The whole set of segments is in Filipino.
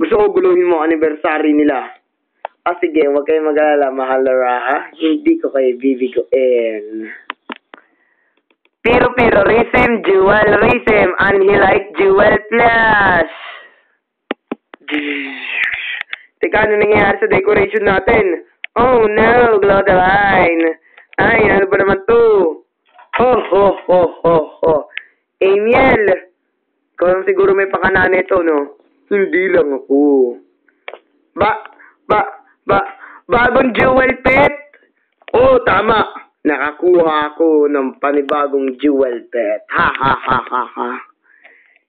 Gusto ko guluhin mo ang anniversary nila. Sige, huwag kayong mag-alala, mahal na Raha. Hindi ko kayo bibiguin. Pero, Rhythm, Jewel, Rhythm, and he like Jewel Plus. Teka, ano nangyayari sa decoration natin? Oh no, glow the line. Ay, ano ba naman to? Ho. Amiel, ikaw lang siguro may pakana nito, no? Hindi lang ako. Bagong jewel pet? Oh, tama. Nakakuha ako ng panibagong jewel pet. Ha.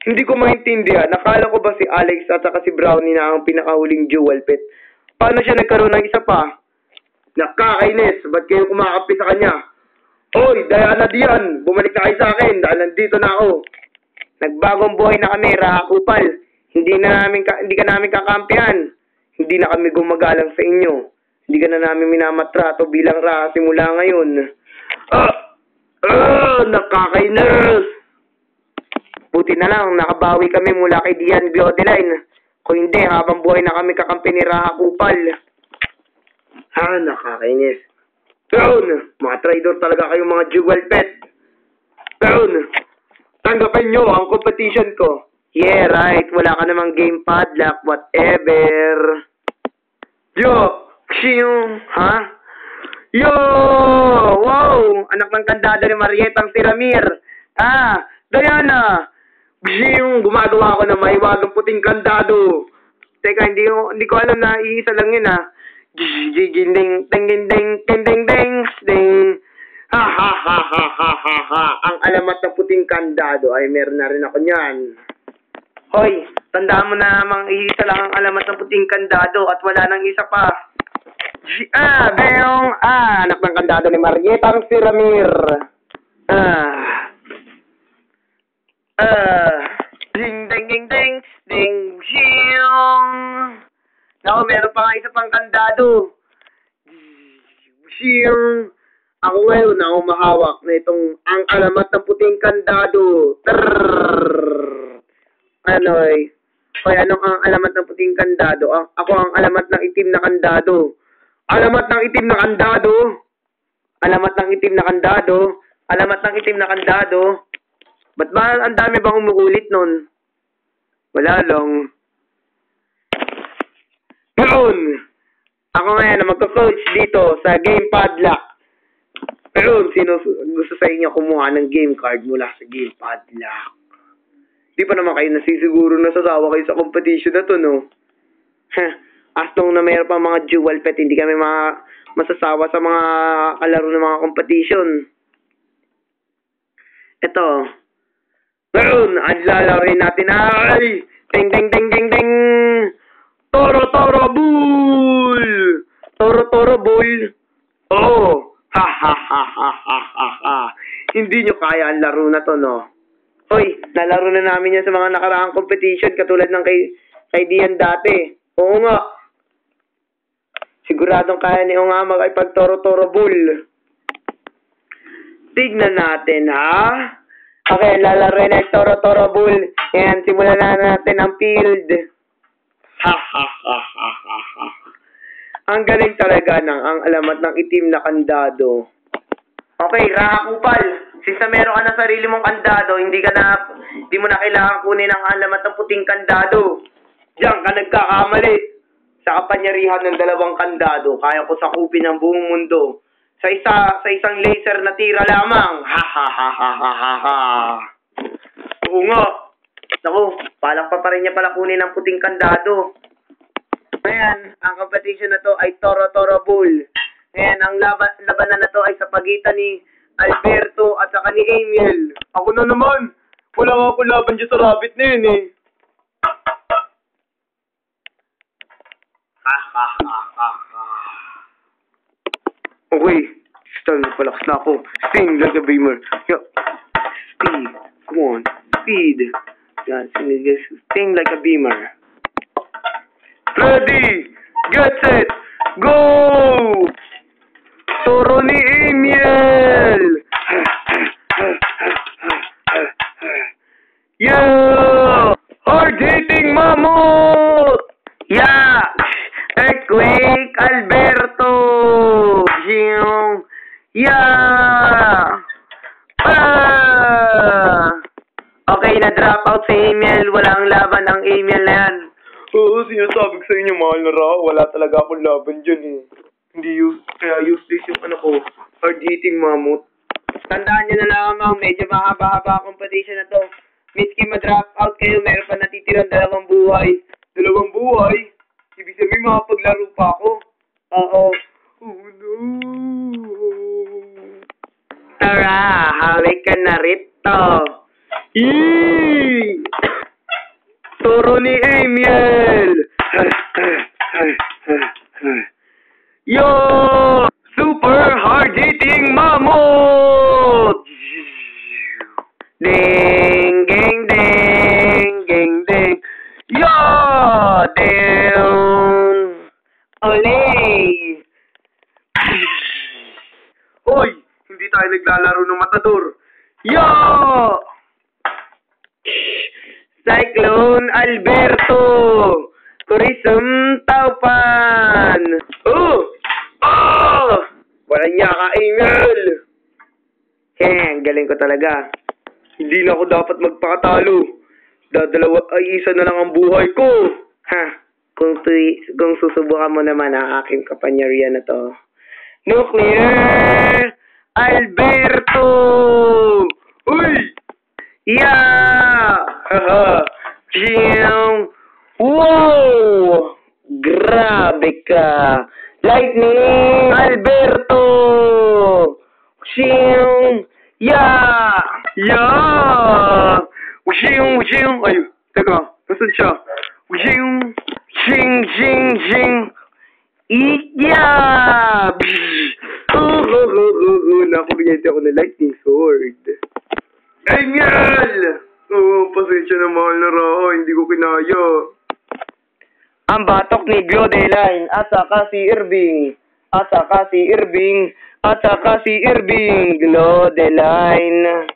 Hindi ko maintindihan. Nakala ko ba si Alex at saka si Brownie na ang pinakahuling jewel pet? Paano siya nagkaroon ng isa pa? Nakakainis. Ba't kayo kumakapi sa kanya? Oy, Diana Dian, bumalik na kayo sa akin dahil nandito na ako. Nagbagong buhay na kami, Raha Kupal. Hindi ka namin kakampihan. Hindi na kami gumagalang sa inyo. Hindi ka na namin minamatrato bilang Raha simula ngayon. Nakakainis. Buti na lang, nakabawi kami mula kay Dian Gliodeline. Kung hindi, habang buhay na kami kakampi ni Raha Kupal. Nakakainis. Down! Mga traidor talaga kayong mga jewel pet. Down! Tanggapin nyo ang competition ko. Yeah, right. Wala ka namang game padlock, whatever. Yo! Ksiyong! Ha? Yo! Wow! Anak ng kandada ni Marietang si Ramir. Diana! Ksiyong! Gumagawa ako ng mahiwagang puting kandado. Teka, hindi ko alam na iisa lang yun, Ding ha. Ang alamat na puting kandado ay meron na rin ako niyan. Hoy, tandaan mo na mang isa lang ang alamat ng puting kandado at wala nang isa pa. Anak ng kandado ni Marietang si Ramir. Ding shiyong. Naku, meron pa nga isa pang kandado. Shiyong. Ako ngayon na umahawak na itong ang alamat ng puting kandado. Anong ang alamat ng puting kandado? Ako ang alamat ng itim na kandado. Alamat ng itim na kandado? Alamat ng itim na kandado? Alamat ng itim na kandado? Ba't ba ang dami bang umuulit nun? Wala lang. Ngayon, ako ngayon na magko-coach dito sa Game Padlock. Pero sino gusto sa inyo kumuha ng game card mula sa Game Padlock? Di pa naman kayo nasisiguro na sasawa kayo sa competition na to, no? Astong na mayroon pa mga jewel pet, hindi kami masasawa sa mga kalaro ng mga competition. Ito. Ngayon, ang lalaroin natin ay ding! Toro Bull! Toro Bull! Oh! Ha. Hindi nyo kaya ang laro na to, no? Hoy, nalaro na namin yan sa mga nakaraang competition katulad ng kay Dian dati. Oo nga. Siguradong kaya ni Onga mag-ipag Toro Bull. Tignan natin, ha? Okay, lalaro na yung Toro Bull. Ayan, simulan na natin ang field. Ha. Ang galing talaga ang alamat ng itim na kandado. Okay, Raha Kupal. Since meron ka na sarili mong kandado, hindi mo na kailangan kunin ang alamat ng puting kandado. Diyan ka nagkakamali. Sa kapangyarihan ng dalawang kandado, kaya ko sakupin ang buong mundo. Sa isang laser na tira lamang. Ha. Oo nga. Naku, palak pa rin niya pala kunin ang puting kandado. Ngayon, ang competition na to ay Toro Bull. Ngayon, ang labanan na to ay sa pagitan ni Alberto at saka ni Amiel. Ako na naman. Wala nga akong laban dyan sa rabbit na yun, eh. Okay. Start na palakas na ako. Sing like a beamer. Yeah. Speed. Come on. Speed. Yeah, sing like a beamer. Ready, get set, go! Toro ni Amiel! Yeah! Hard-hitting mammoth! Earthquake Alberto! Yung... Yeah! Okay, na-drop out si Emil. Walang laban ang Emil na yan. Oo, sinasabi ko sa inyo, mahal na raw. Wala talaga akong laban dyan eh. Kaya useless yung ano ko. Hard-eating mammoth. Tandaan nyo na lamang, medyo mahaba-haba competition na to. Miski ma-drop out kayo, meron pa natitirang 2 buhay. 2 buhay? Ibig sabihin, makapaglaro pa ako. Oo. Oh no. Tara, halik ka na rito. Yee! Toro ni Emil! Yo! Super hard-hitting mammoth! Ding, ding, ding, ding, ding. Yo! Down! Olay! Hoy! Hindi tayo naglalaro ng matador. Yo! Cyclone Alberto! Tourism Taupan! Oh! Ah! Walang niya ka, Emil! Ang galing ko talaga. Hindi na ako dapat magpakatalo. Isa na lang ang buhay ko. Ha? Kung susubukan mo naman ang aking kapanyarihan na to. Nuclear Alberto! Uy! Yeah! Haha! Chiyong! Wow! Grabe ka! Lightning Alberto! Chiyong! Yeah! Yeah! Wishing! Ay, teka, nasan siya? Wishing! Shing! Yeah! Nakuryente ako ng lightning sword. Emil! Pasensya na, mahal na raho. Hindi ko kinaya. Ang batok ni Biodeline at saka si Irving. At saka si Irving. Glodeline.